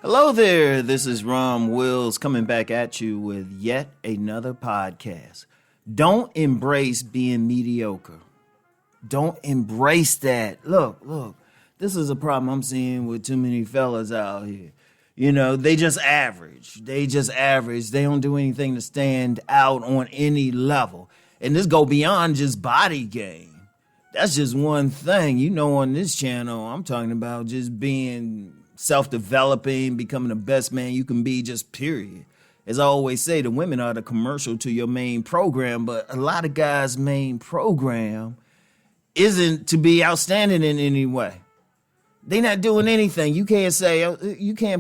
Hello there, this is Rom Wills coming back at you with yet another podcast. Don't embrace being mediocre. Don't embrace that. Look, this is a problem I'm seeing with too many fellas out here. You know, they just average. They don't do anything to stand out on any level. And this go beyond just body game. That's just one thing. You know, on this channel, I'm talking about just being self-developing, becoming the best man you can be, just period. As I always say, the women are the commercial to your main program, but a lot of guys' main program isn't to be outstanding in any way. They're not doing anything. You can't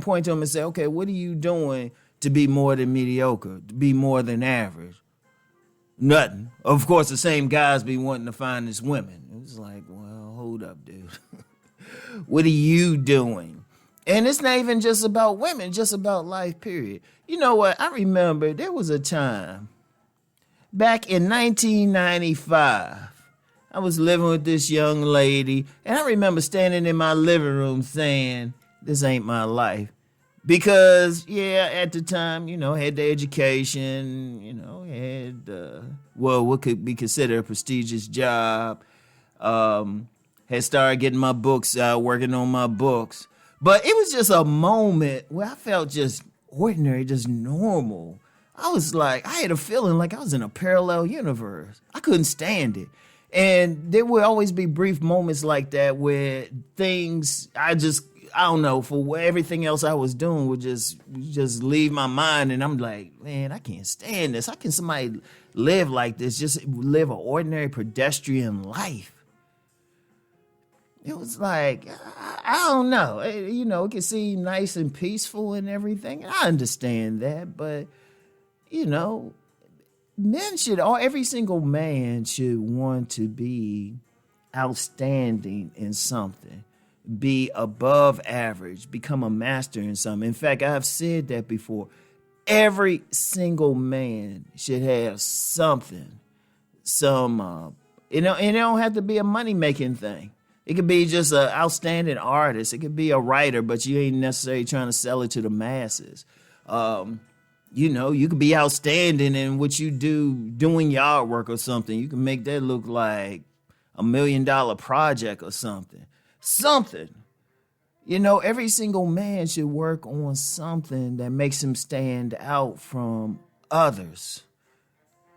point to them and say, okay, what are you doing to be more than mediocre, to be more than average? Nothing. Of course, the same guys be wanting to find this women. It's like, well, hold up, dude. What are you doing? And it's not even just about women, just about life, period. You know what? I remember there was a time back in 1995. I was living with this young lady, and I remember standing in my living room saying, this ain't my life. Because, yeah, at the time, had the education, had, what could be considered a prestigious job, had started getting my books out, working on my books. But it was just a moment where I felt just ordinary, just normal. I was like, I had a feeling like I was in a parallel universe. I couldn't stand it. And there would always be brief moments like that where things, I don't know, for everything else I was doing would just leave my mind. And I'm like, man, I can't stand this. How can somebody live like this, just live an ordinary pedestrian life? It was like, I don't know. It can seem nice and peaceful and everything. And I understand that. But, every single man should want to be outstanding in something, be above average, become a master in something. In fact, I've said that before. Every single man should have something, and it don't have to be a money-making thing. It could be just an outstanding artist. It could be a writer, but you ain't necessarily trying to sell it to the masses. You could be outstanding in what you do, doing yard work or something. You can make that look like $1 million project or something. Every single man should work on something that makes him stand out from others.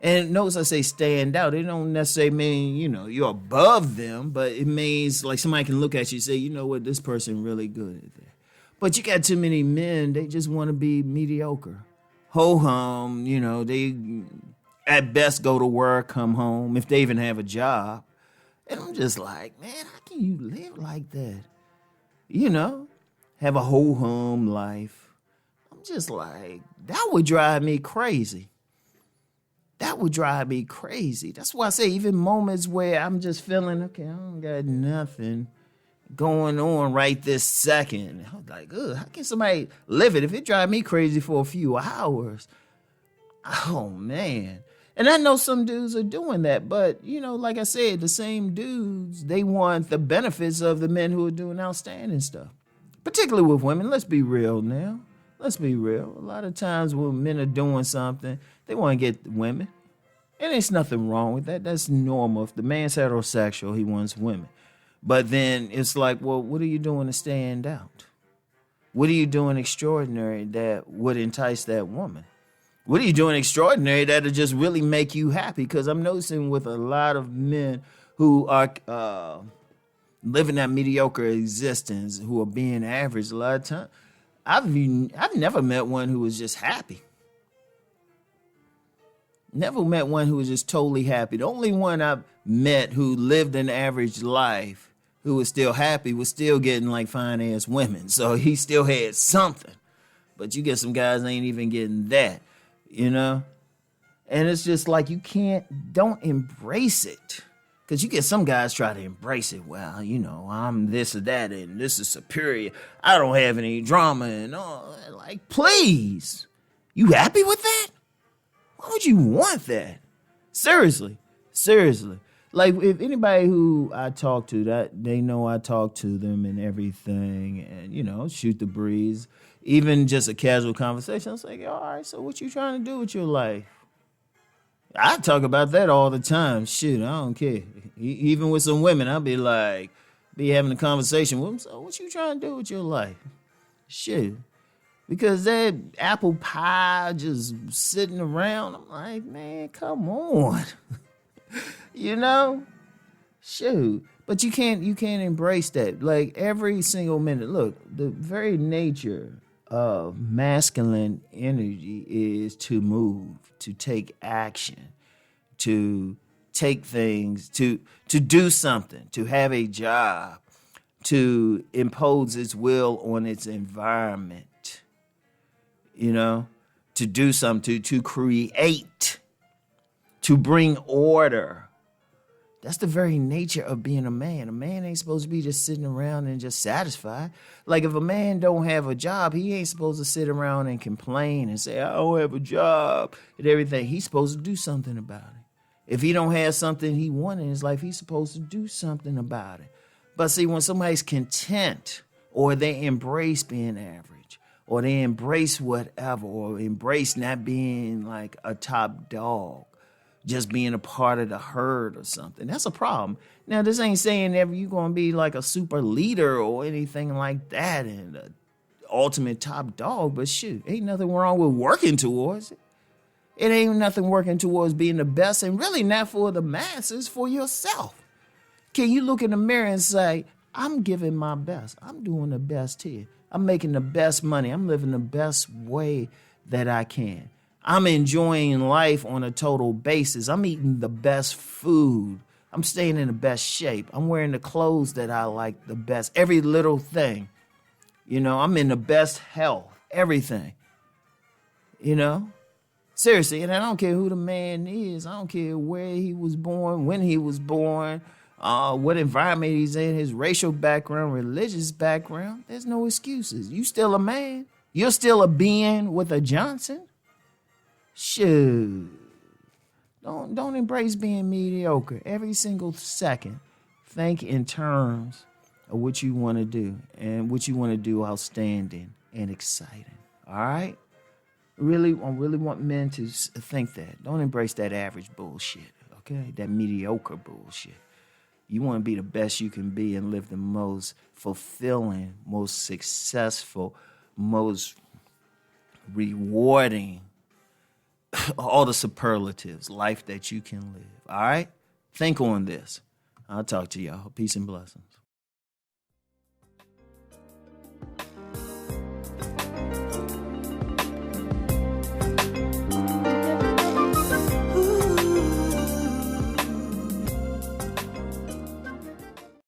And notice I say stand out. It don't necessarily mean, you're above them, but it means like somebody can look at you and say, you know what, this person really good at that. But you got too many men, they just want to be mediocre. Ho-hum, they at best go to work, come home, if they even have a job. And I'm just like, man, how can you live like that? Have a ho-hum life. I'm just like, that would drive me crazy. That would drive me crazy. That's why I say even moments where I'm just feeling, okay, I don't got nothing going on right this second. I'm like, ugh, how can somebody live it if it drive me crazy for a few hours? Oh, man. And I know some dudes are doing that, but, like I said, the same dudes, they want the benefits of the men who are doing outstanding stuff. Particularly with women. Let's be real now. Let's be real. A lot of times when men are doing something, they want to get women. And there's nothing wrong with that. That's normal. If the man's heterosexual, he wants women. But then it's like, well, what are you doing to stand out? What are you doing extraordinary that would entice that woman? What are you doing extraordinary that'll just really make you happy? Because I'm noticing with a lot of men who are living that mediocre existence, who are being average a lot of times, I've never met one who was just happy. Never met one who was just totally happy. The only one I've met who lived an average life, who was still happy, was still getting like fine-ass women. So he still had something. But you get some guys that ain't even getting that, And it's just like don't embrace it. Because you get some guys try to embrace it. Well, I'm this or that, and this is superior. I don't have any drama and all. Like, please. You happy with that? Why would you want that? Seriously. Like if anybody who I talk to, that they know I talk to them and everything, and shoot the breeze, even just a casual conversation. I was like, all right, so what you trying to do with your life? I talk about that all the time. Shit, I don't care. Even with some women, I'll be like, be having a conversation with them. So what you trying to do with your life? Shit. Because that apple pie just sitting around, I'm like, man, come on. Shoot. But you can't embrace that. Like every single minute. Look, the very nature of masculine energy is to move, to take action, to take things, to do something, to have a job, to impose its will on its environment, to do something, to create, to bring order. That's the very nature of being a man. A man ain't supposed to be just sitting around and just satisfied. Like if a man don't have a job, he ain't supposed to sit around and complain and say, I don't have a job and everything. He's supposed to do something about it. If he don't have something he wants in his life, he's supposed to do something about it. But see, when somebody's content or they embrace being average or they embrace whatever or embrace not being like a top dog, just being a part of the herd or something, that's a problem. Now, this ain't saying ever you're going to be like a super leader or anything like that and an ultimate top dog, but shoot, ain't nothing wrong with working towards it. It ain't nothing working towards being the best, and really not for the masses, for yourself. Can you look in the mirror and say, I'm giving my best. I'm doing the best here. I'm making the best money. I'm living the best way that I can. I'm enjoying life on a total basis. I'm eating the best food. I'm staying in the best shape. I'm wearing the clothes that I like the best. Every little thing. I'm in the best health. Everything. Seriously, and I don't care who the man is. I don't care where he was born, when he was born, what environment he's in, his racial background, religious background. There's no excuses. You still a man. You're still a being with a Johnson. Shoot. Don't embrace being mediocre. Every single second, think in terms of what you want to do and what you want to do outstanding and exciting. All right? I really want men to think that. Don't embrace that average bullshit, okay? That mediocre bullshit. You want to be the best you can be and live the most fulfilling, most successful, most rewarding, all the superlatives, life that you can live. All right? Think on this. I'll talk to y'all. Peace and blessings.